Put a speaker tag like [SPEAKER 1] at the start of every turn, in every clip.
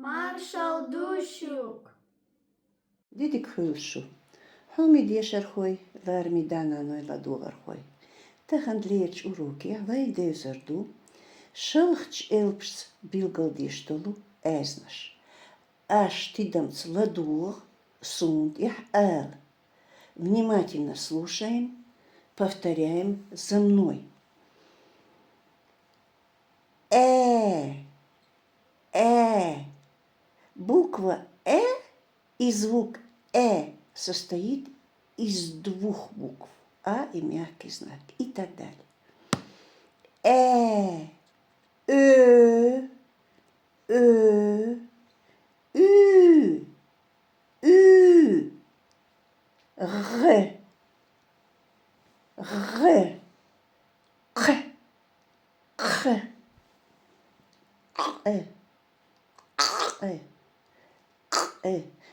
[SPEAKER 1] Marshall Dushuk.
[SPEAKER 2] Didik hulshu. Homi desherhoi, vermi dana noi vadoverhoi. Tehand leerch uroki, vai deuzerdu. Шелхч элпс билгалдиштолу эзнаш. Аш тидамц ладур, сунд их эл. Внимательно слушаем, повторяем за мной. Буква и звук состоит из двух букв. А и мягкий знак и так далее. Ü, ü, r,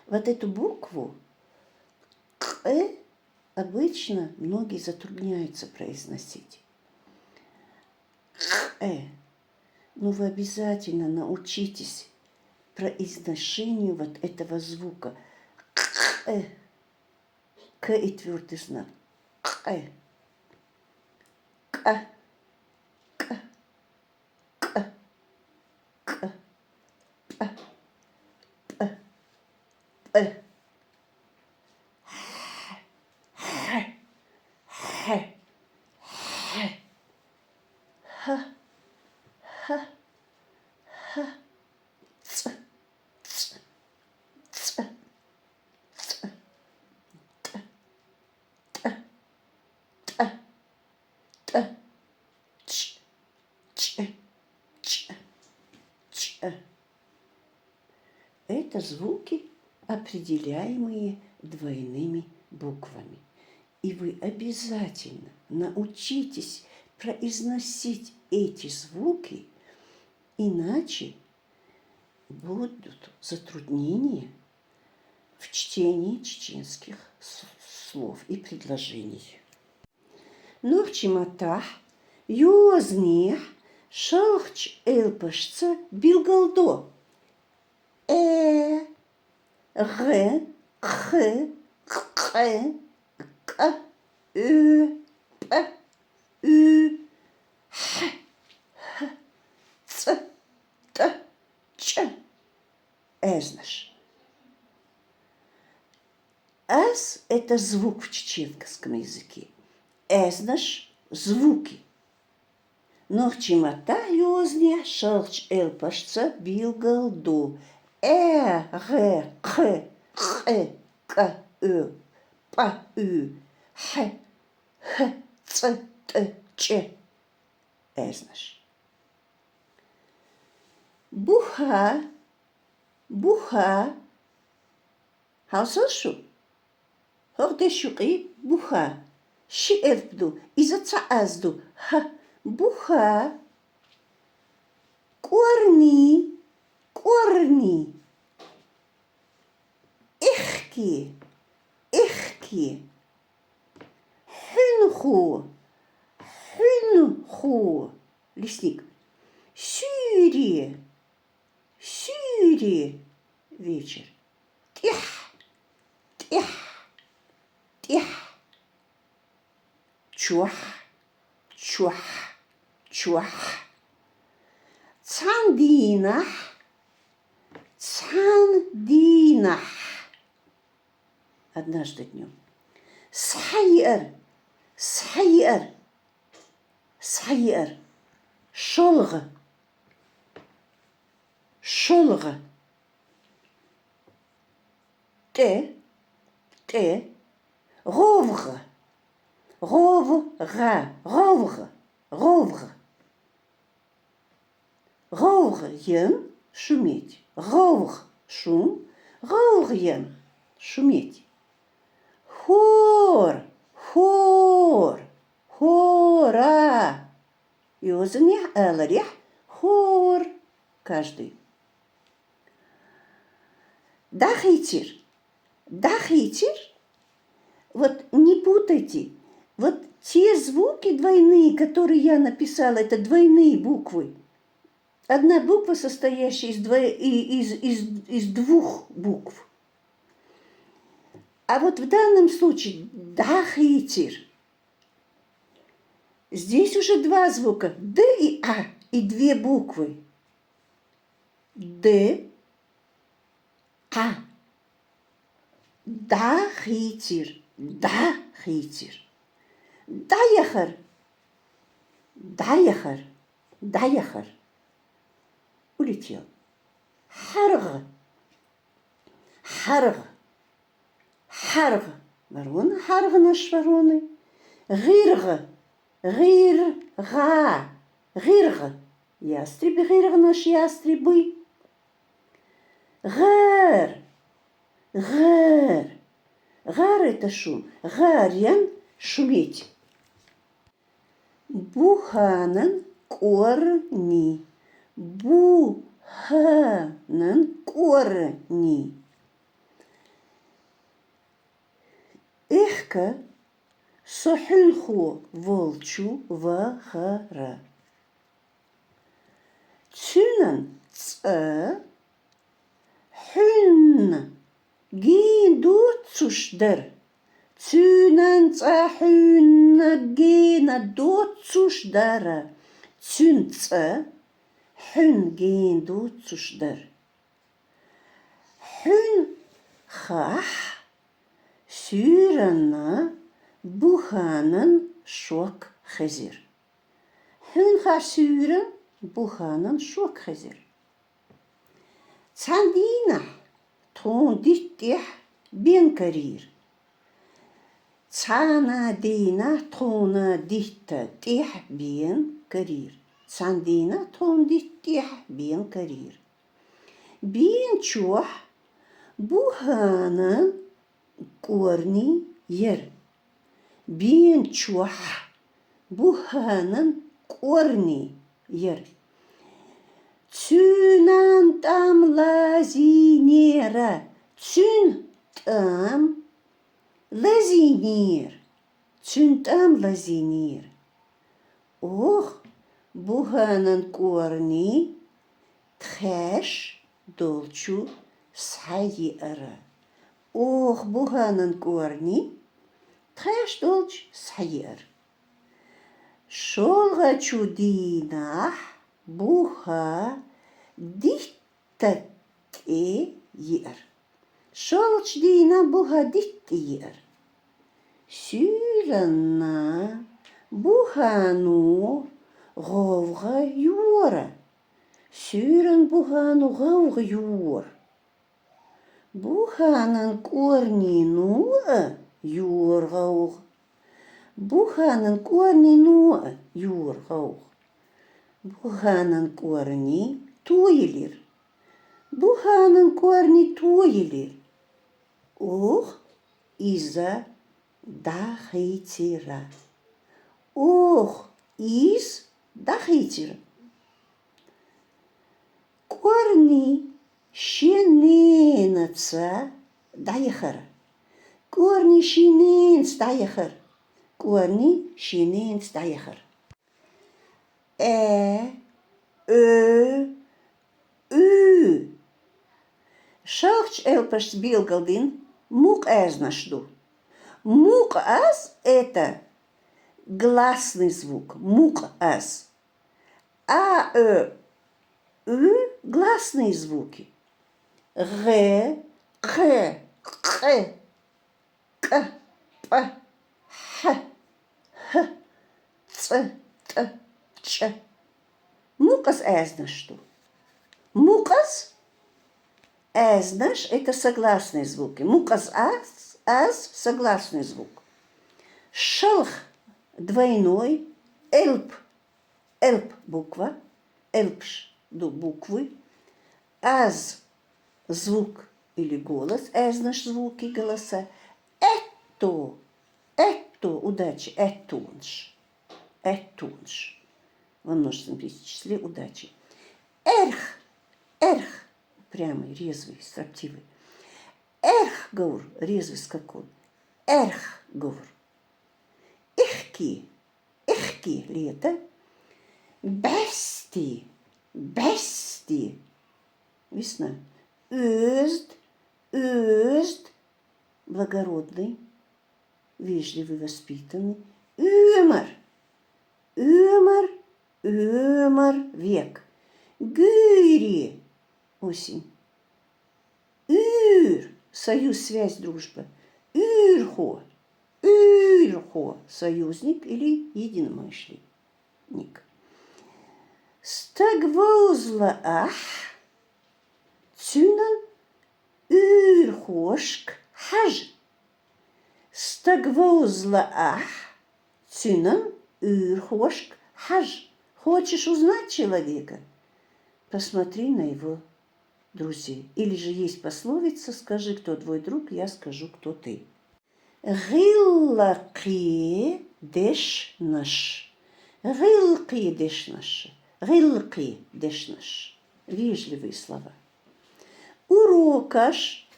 [SPEAKER 2] Вот эту букву обычно многие затрудняются произносить. Но вы обязательно научитесь произношению вот этого звука. К и твердый знак. Это звуки, определяемые двойными буквами. И вы обязательно научитесь произносить эти звуки, иначе будут затруднения в чтении чеченских слов и предложений. Нохчиматах, юзнех, шалхч элпашца билгалдо. Г, х, к, п, ü, х, ц, т, ч. Эзнаш. С – это звук в чеченском языке. Эзнаш – звуки. Нохчимата юзня шалч элпашца билгалду. Г, х, к, п, х, ц, т, ч. Эзнаш. Буха. Хауслшу. Хордешуки буха. Шиэлпду. Изацаазду. Буха. Корни. Ихки. Хюнху. Лесник. Сюри. Вечер. Тих. Чуах. Цандинах. Однажды днем. Сайер. Шолга. Т. Ровра. Роврьен – шуметь. Ровр – шум. Роврьен – шуметь. Хора. Юзанья эларях хор. Каждый. Дахитир. Вот не путайте. Вот те звуки двойные, которые я написала, это двойные буквы. Одна буква, состоящая из двух букв. А вот в данном случае дахитир. Здесь уже два звука. Д и А. И две буквы. Д, А. Дахитир. Дахитир. Даяхар. Даяхар. Даяхар. Улетел. Харг. Харг. Харг. Ворона. Харг наш вороны. Гирг. Гирга. Гирг. Ястреб. Гирг наш ястребы. Гар. Гар. Гар это шум. Гарян шуметь. Буханан корни. Буханан корни. Эхка сохюнху волчу вахара. Цюнан ц хюн гинду цушдер. Цюнан ц хюн гинду цушдера. Цюн ц хюн гинду цушдер. Хюн хах сюрана буханан шок хазир. Хюн хах сюран буханан шок хазир. Цандина тон диттих бен карир. Цана дина тона дитта тих бен карир. Цандина тон диттих бен карир. Бен чух буханан корни ер. Бен чух буханан корни ер. Цюнан там лазинера. Цюн там лазинер. Цюн там лазинер. Ох, буханан корни тхэш долчу сайера. Ох, буханан корни тхэш долч сайер. Шолга чудинах буха диттаке ер. Шолч дина буха дитте ер. Сюрана бухану говга юра. Сюран бухану говга юр. Буханан корни нуа юр гауг. Буханан корни нуа юр гауг. Буханан корни туйлер. Буханан корни туйлер. Ох, иза дахитира. Ох, из дахитира. Корни щененца даяхар. Корни щененц даяхар. Корни щененц даяхар. Ö, ü. Шалч элпаш билгалдин мук эзнашду. Мук аз это гласный звук. Мук аз. А, ü гласные звуки. Г, х, к, к, п, х, х, ц, т, ч. Мукас эзнаш что? Мукас эзнаш это согласные звуки. Мукас аз согласный звук. Шалх двойной. Элп буква. Элпш буквы. Аз звук или голос. Эзнаш звуки голоса. Этто удачи. Этунш. Во множественном числе удачи. Эрх, прямый, резвый, строптивый. Эрх, говор, резвый скакун. Эрх, говор. Ихки, лето. Бести, Бести. Весна. Özd, özd. Благородный, вежливый, воспитанный. Ömer. Ömer, ömer. Век. Güri. Осень. Ür. Союз, связь, дружба. Ürho. Ürho. Союзник или единомышленник. Stagvozla Цюнан Ürhoşk haj. Stagvozla Цюнан Ürhoşk haj. Хочешь узнать человека? Посмотри на его друзей. Или же есть пословица: скажи, кто твой друг, я скажу, кто ты. Гиллаки дешнаш. Гилки дешнаш. Гилки дешнаш. Вежливые слова. Урокаш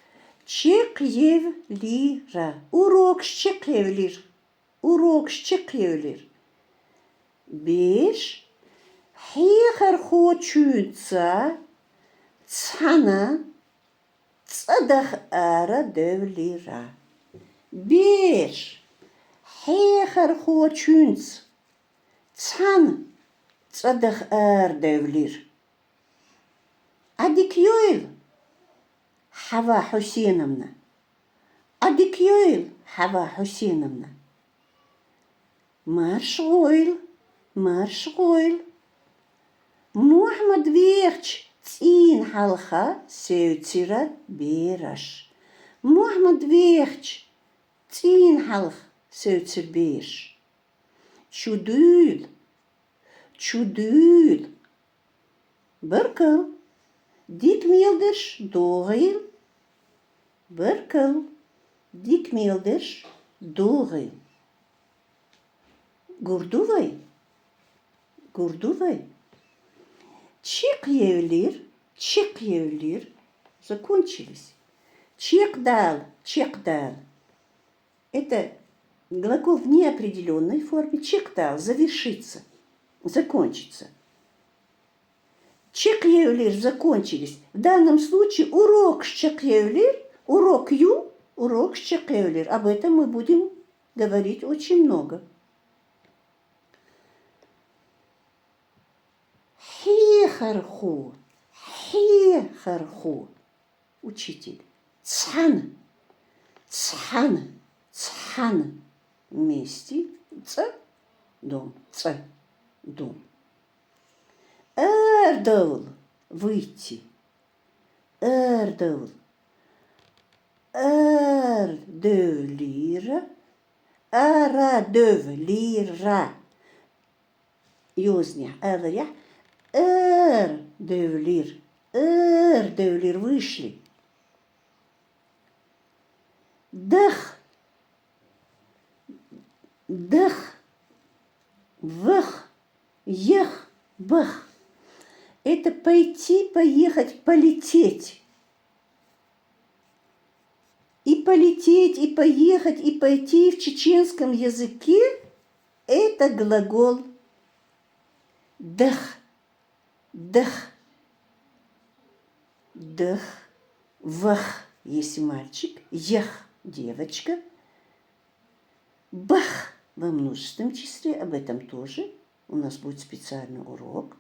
[SPEAKER 2] чекевлира. Урок чекевлир. Урок чекевлир. Беш хихар хочуца цана цадах ара девлира. Беш хихар хочуц цан цадах ар девлир. Адикьёйл Хава Хусейновна. Адикьёйл Хава Хусейновна. Маршойл. Маршойл. Мухаммад Верч Цин Халха Сеуцира Бераш. Мухаммад Верч Цин Халх Сеуцир Беш. Чудюл. Чудюл. Беркел. Dikmeelders doorheel. Berkel. Dikmeelders doorheel. Gurduvay. Gurduvay. Чекьевлир. Чекьевлир. Закончились. Чекдал. Чекдал. Это глагол в неопределенной форме. Чекдал. Завершиться. Закончиться. Чекьевлир закончились. В данном случае урок чекьевлир, урок ю, урок чекьевлир. Об этом мы будем говорить очень много. Хехарху. Хехарху. Учитель. Цан. Цан. Цан. Вместе. Ц. Дом. Ц. Дом. Эрдоул. Выйти. Эрдоул. Эрдовлира. Арадовлира. Юзня. Эрдя. Эрдовлир. Эрдовлир. Вышли. Дах. Дах. Вах. Ех. Бах. Это пойти, поехать, полететь. И полететь, и поехать, и пойти в чеченском языке – это глагол дах. Дах. Дах. Вах, если мальчик. Ях, девочка. Бах во множественном числе. Об этом тоже у нас будет специальный урок.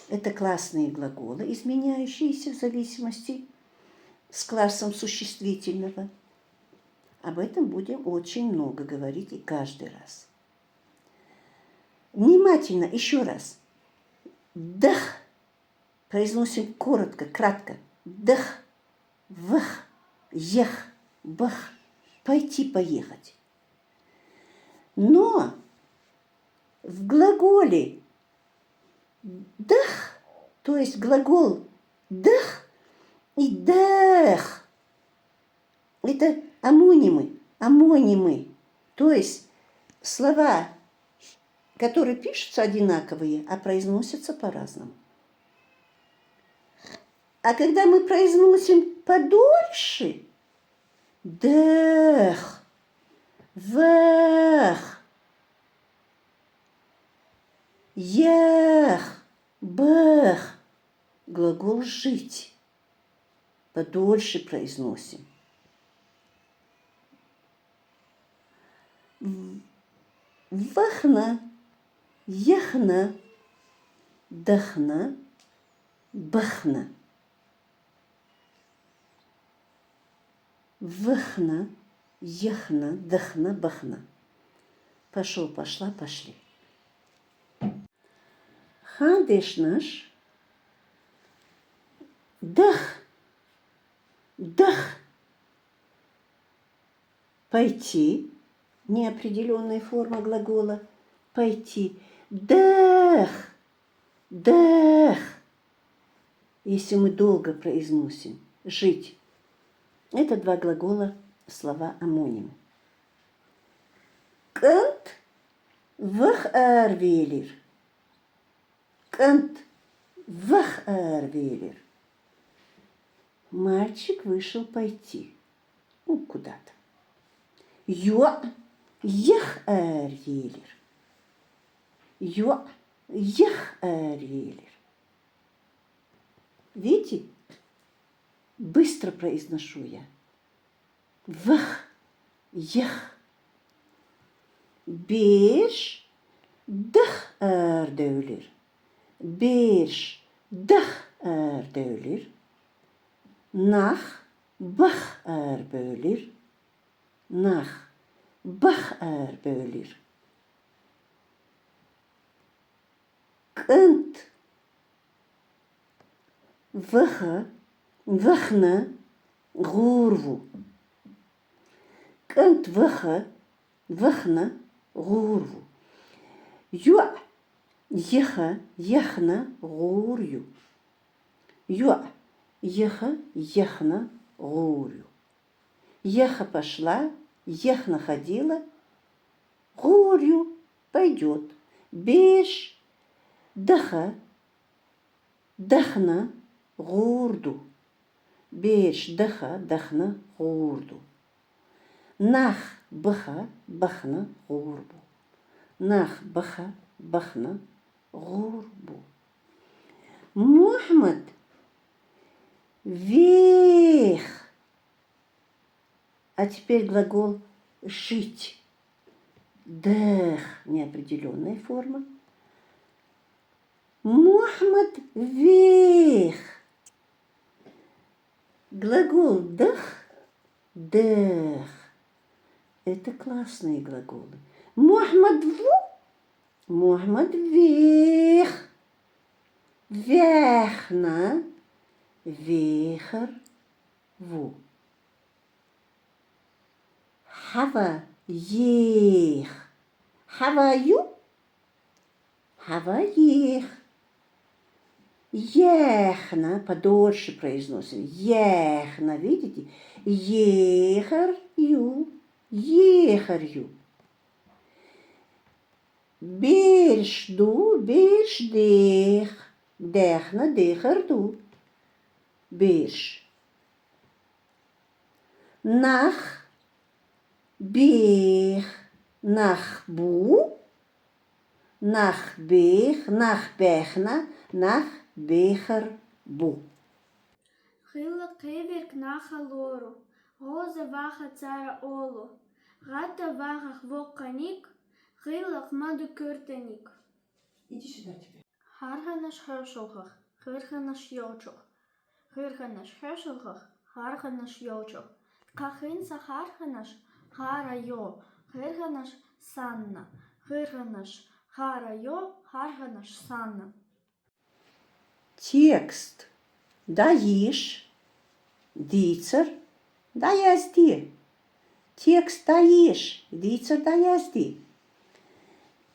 [SPEAKER 2] Это классные глаголы, изменяющиеся в зависимости с классом существительного. Об этом будем очень много говорить и каждый раз. Внимательно, еще раз. Дах. Произносим коротко, кратко. Дах. Вах. Ях. Бах. Пойти, поехать. Но в глаголе дах, то есть глагол дах и дах, это амонимы, то есть слова, которые пишутся одинаковые, а произносятся по-разному. А когда мы произносим подольше, дах, вах, ях, Бэх. Глагол жить. Подольше произносим. Вахна, яхна, дахна, бахна. Вахна, яхна, дахна, бахна. Пошел, пошла, пошли. Хадеш наш. Дах. Дах. Пойти. Неопределенная форма глагола. Пойти. Дах. Дах. Если мы долго произносим. Жить. Это два глагола, слова амонимы. Кант вах арвелир. Кант вах арвелир. Мальчик вышел пойти. Куда-то. Йо ях арвелир. Йо ях арвелир. Видите? Быстро произношу я. Вах, ях. Беш, дах ардеулир. Беш, дах ардеулир. Нах, бах арбеулир. Нах, бах арбеулир. Кант. Ваха. Вахна, гурву. Кант ваха, вахна, гурву. Йо, еха, яхна, гурью. Йо, еха, яхна, гурью. Еха пошла, яхна ходила, гурью пойдет. Беш, даха, дахна, гурду. Беш, даха, дахна, гурду. Нах, баха, бахна, гурбу. Нах, баха, бахна, гурбу. Мухаммад вех. А теперь глагол жить. Дэх, неопределенная форма. Мухаммад вех. Глагол дах, дэх. Это классные глаголы. Мухаммад ву, Мухаммад вех. Вехна, вехар, ву. Хава, ех. Хава ю, хава ех. Ехна, подольше произносим. Ехна, видите? Ехарью, ехарью. Бельшду, бельшдех. Дехна, дехарду. Бельш. Нах, бех. Нахбу. Нахбех, нахбехна, нах. Бехар бу.
[SPEAKER 1] Хила кеверк наха лору. Гоза ваха цара олу. Гата ваха хвоканик. Хила хмаду кюртеник.
[SPEAKER 2] Иди сюда теперь.
[SPEAKER 1] Харханаш хершелхах. Херханаш йочох. Херханаш хершелхах. Харханаш йочох. Кахинса харханаш. Хара йо. Херханаш санна. Херханаш хара йо. Харханаш санна.
[SPEAKER 2] Текст. Даиш. Дицер. Даязди. Текст даиш. Дицер даязди.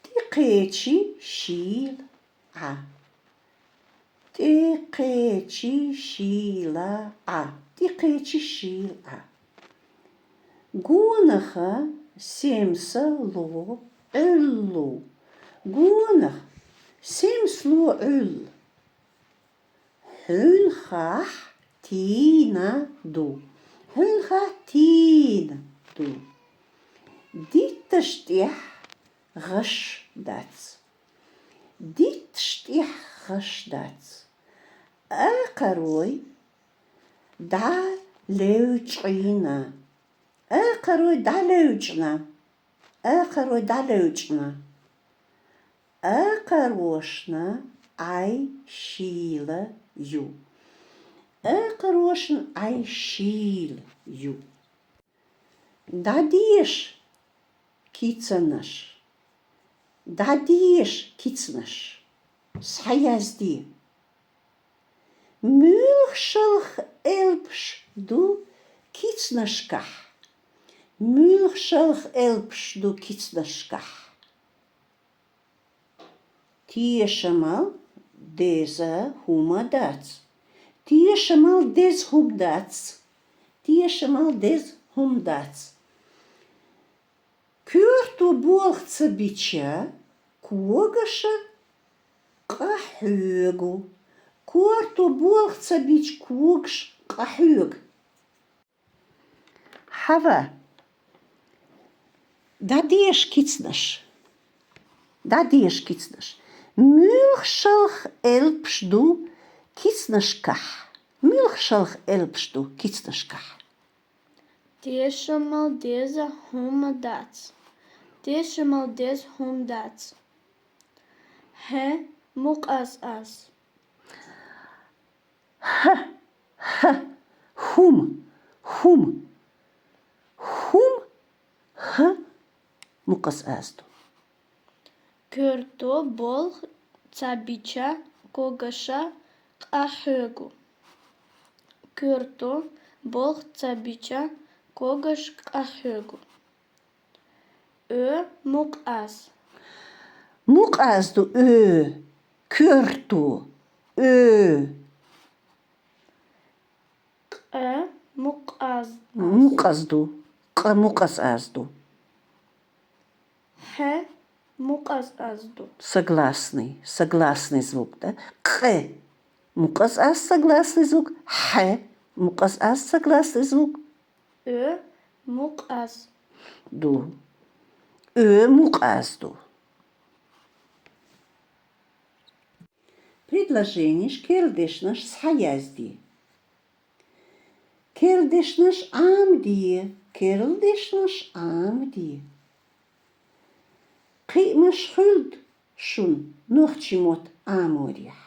[SPEAKER 2] Тикечи шил. А. Тикечи шила. А. Тикечи шил. А. Гунаха семса ло эллу. Гунах семсло эл. Hulchach tina du. Hulchach tina du. Dit stich gash dats. Dit stich хашдац. Корой да леучина. Корой да леучна. Корой да леучна. Корошна ай шила ю. Корошн ай шил ю. Дадиш кицанаш. Дадиш кицнаш. Саязди. Мülchschelch elpsch du kitsnaschkach. Mülchschelch elpsch du kitsnaschkach. Tieschamal deze humadats. Tieschamal des humdats. Tieschamal des humdats. Kürtu bolchца бича, когаша кахюгу. Курту болхца бич кугш кахюг. Хава. Дадеш кицнаш. Дадеш кицнаш. Мülchschelch elpsch du kitsnaschkach. Mülchschelch elpsch du kitsnaschkach.
[SPEAKER 1] Tieschamal deze humdats. Tieschamal des humdats. He mukas as.
[SPEAKER 2] Hum. Mukas astu.
[SPEAKER 1] Kürto bolch cabicha kogasha kahögu. Kürto bolch cabicha kogash kahögu. Mukas.
[SPEAKER 2] Mukas du kürtu
[SPEAKER 1] Mukas.
[SPEAKER 2] Mukas du mukas azdu.
[SPEAKER 1] He mukas azdu.
[SPEAKER 2] Согласный звук, да? Х. Мукас аз согласный звук. Х. Мукас аз согласный звук.
[SPEAKER 1] Mukas.
[SPEAKER 2] Ду. Мукас ду. Предложение кердешнаш схаязди. Кердешнаш амди. Кердешнаш амди. Qima schuld shun noch chimot amoriach.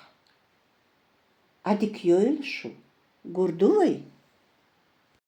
[SPEAKER 2] Adik yoel shu. Gurduvay.